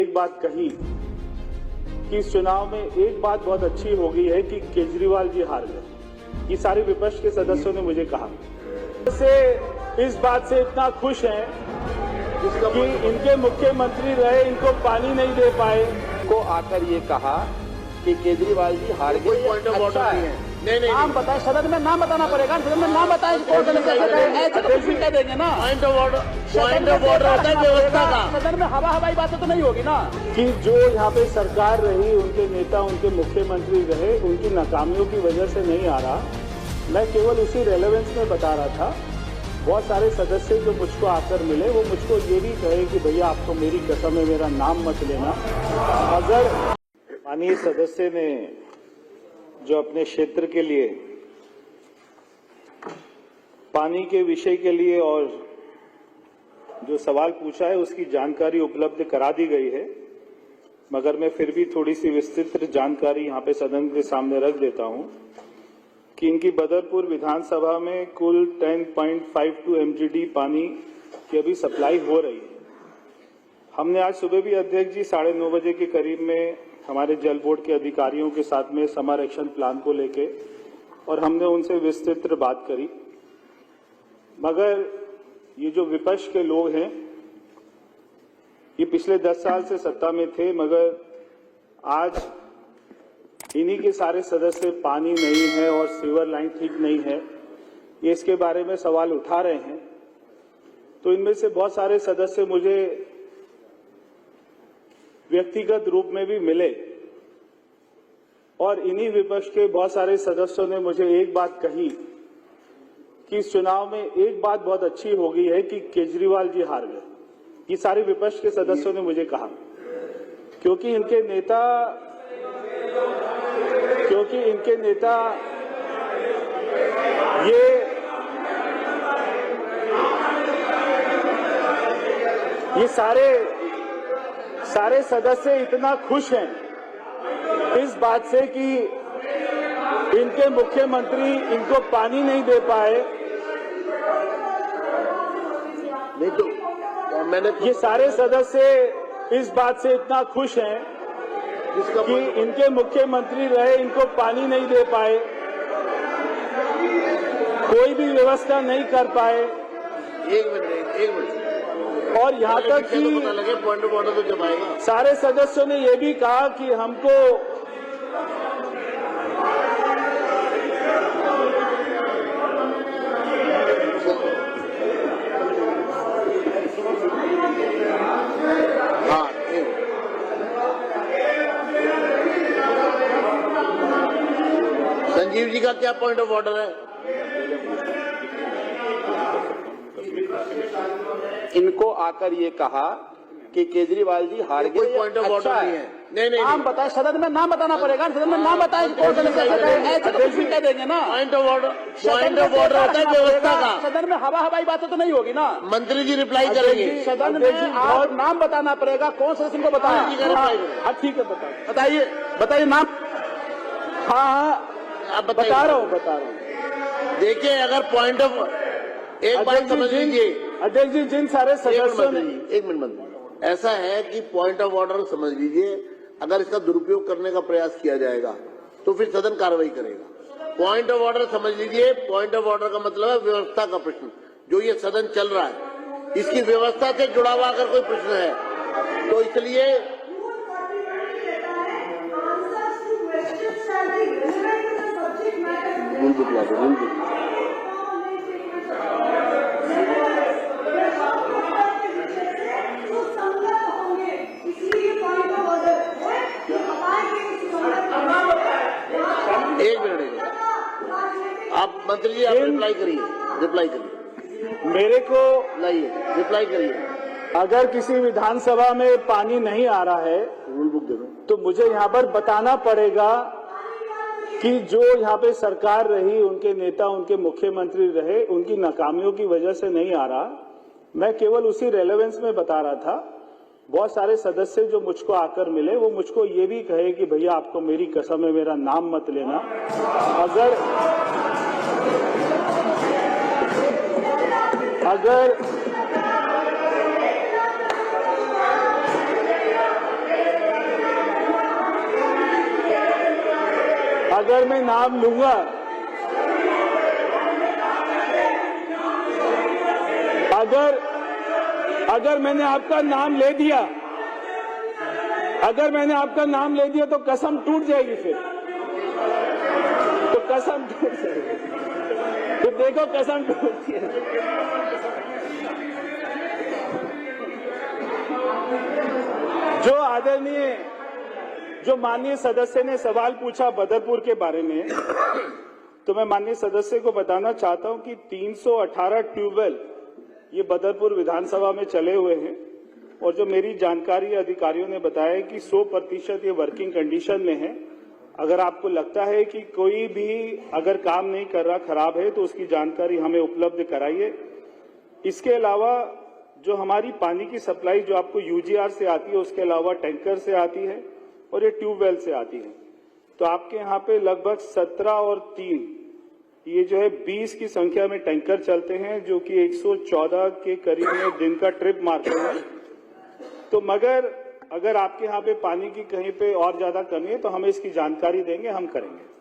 एक बात कही कि इस चुनाव में एक बात बहुत अच्छी हो गई है कि केजरीवाल जी हार गए। ये सारे विपक्ष के सदस्यों ने मुझे कहा से इस बात से इतना खुश हैं कि इनके मुख्यमंत्री रहे इनको पानी नहीं दे पाए। को आकर ये कहा कि केजरीवाल जी हार गए। कोई पॉइंट ऑफ ऑर्डर नहीं है। नहीं नाम बताए, सदन में नाम बताना पड़ेगा। सदन में नाम बताए, ऐसे तो कुछ भी कह देंगे ना। पॉइंट ऑफ ऑर्डर होता है व्यवस्था का। सदन में हवाई बातें तो नहीं होगी ना। कि जो यहाँ पे सरकार रही, उनके नेता, उनके मुख्यमंत्री रहे, उनकी नाकामियों की वजह से नहीं आ रहा। मैं केवल उसी रेलेवेंस में बता रहा था। बहुत सारे सदस्य जो मुझको आकर मिले वो मुझको ये भी कहे कि भैया आपको मेरी कसम है, मेरा नाम मत लेना। अगर माननीय सदस्य ने जो अपने क्षेत्र के लिए पानी के विषय के लिए और जो सवाल पूछा है उसकी जानकारी उपलब्ध करा दी गई है, मगर मैं फिर भी थोड़ी सी विस्तृत जानकारी यहाँ पे सदन के सामने रख देता हूँ कि इनकी बदरपुर विधानसभा में कुल 10.52 MGD पानी की अभी सप्लाई हो रही है। हमने आज सुबह भी अध्यक्ष जी 9:30 बजे के करीब में हमारे जल बोर्ड के अधिकारियों के साथ में समर एक्शन प्लान को लेके और हमने उनसे विस्तृत बात करी, मगर ये जो विपक्ष के लोग हैं ये पिछले 10 साल से सत्ता में थे, मगर आज इन्हीं के सारे सदस्य पानी नहीं है और सीवर लाइन ठीक नहीं है, ये इसके बारे में सवाल उठा रहे हैं। तो इनमें से बहुत सारे सदस्य मुझे व्यक्तिगत रूप में भी मिले और इन्हीं विपक्ष के बहुत सारे सदस्यों ने मुझे एक बात कही कि इस चुनाव में एक बात बहुत अच्छी हो गई है कि केजरीवाल जी हार गए। ये सारे विपक्ष के सदस्यों ने मुझे कहा क्योंकि इनके नेता ये सारे सदस्य इतना खुश हैं इस बात से कि इनके मुख्यमंत्री इनको पानी नहीं दे पाए। नहीं तो मैंने ये सारे सदस्य इस बात से इतना खुश हैं कि इनके मुख्यमंत्री रहे इनको पानी नहीं दे पाए, कोई भी व्यवस्था नहीं कर पाए। एक मिनट और यहाँ तक कि पता लगे पॉइंट ऑफ ऑर्डर तो जब आएगा। सारे सदस्यों ने ये भी कहा कि हमको संजीव जी का क्या पॉइंट ऑफ ऑर्डर है? इनको आकर ये कहा कि केजरीवाल जी हार गए। कोई पॉइंट ऑफ ऑर्डर नहीं है। नहीं नाम बताए, सदन में नाम बताना पड़ेगा। सदन में नाम बताए, ऐसे तो कुछ भी कह देंगे ना। पॉइंट ऑफ ऑर्डर होता है व्यवस्था का। सदन में हवाई बातें तो नहीं होगी ना। मंत्री जी रिप्लाई करेंगे। सदन में आप नाम बताना पड़ेगा। कौन सदस्य को बताया? हाँ ठीक है, बताइए नाम। हाँ आप बता रहा हूँ। देखिए, अगर पॉइंट ऑफ एक बात समझ लीजिए अध्यक्ष जी, जिन सारे सदस्यों ने एक मिनट मंत्री, ऐसा है कि पॉइंट ऑफ ऑर्डर समझ लीजिए, अगर इसका दुरुपयोग करने का प्रयास किया जाएगा तो फिर सदन कार्रवाई करेगा। पॉइंट ऑफ ऑर्डर समझ लीजिए, पॉइंट ऑफ ऑर्डर का मतलब है व्यवस्था का प्रश्न। जो ये सदन चल रहा है इसकी व्यवस्था से जुड़ा हुआ अगर कोई प्रश्न है तो इसलिए एक मिनट आप मंत्री जी आप रिप्लाई करिए मेरे को लाइए, रिप्लाई करिए। अगर किसी विधानसभा में पानी नहीं आ रहा है रूल बुक दे दो तो मुझे यहाँ पर बताना पड़ेगा कि जो यहाँ पे सरकार रही, उनके नेता, उनके मुख्यमंत्री रहे, उनकी नाकामियों की वजह से नहीं आ रहा। मैं केवल उसी रेलेवेंस में बता रहा था। बहुत सारे सदस्य जो मुझको आकर मिले वो मुझको ये भी कहे कि भैया आपको मेरी कसम है, मेरा नाम मत लेना। अगर अगर मैं नाम लूंगा, अगर मैंने आपका नाम ले दिया, तो कसम टूट जाएगी। फिर तो कसम टूट जाएगी। तो देखो कसम टूटती है। जो माननीय सदस्य ने सवाल पूछा बदरपुर के बारे में, तो मैं माननीय सदस्य को बताना चाहता हूं कि 318 ट्यूबवेल ये बदरपुर विधानसभा में चले हुए हैं, और जो मेरी जानकारी अधिकारियों ने बताया कि 100% ये वर्किंग कंडीशन में है। अगर आपको लगता है कि कोई भी अगर काम नहीं कर रहा, खराब है, तो उसकी जानकारी हमें उपलब्ध कराइए। इसके अलावा जो हमारी पानी की सप्लाई जो आपको यूजीआर से आती है, उसके अलावा टैंकर से आती है और ये ट्यूबवेल से आती है। तो आपके यहाँ पे लगभग 17 और 3 ये जो है 20 की संख्या में टैंकर चलते हैं, जो कि 114 के करीब में दिन का ट्रिप मारते हैं। तो मगर अगर आपके यहाँ पे पानी की कहीं पे और ज्यादा कमी है तो हमें इसकी जानकारी देंगे, हम करेंगे।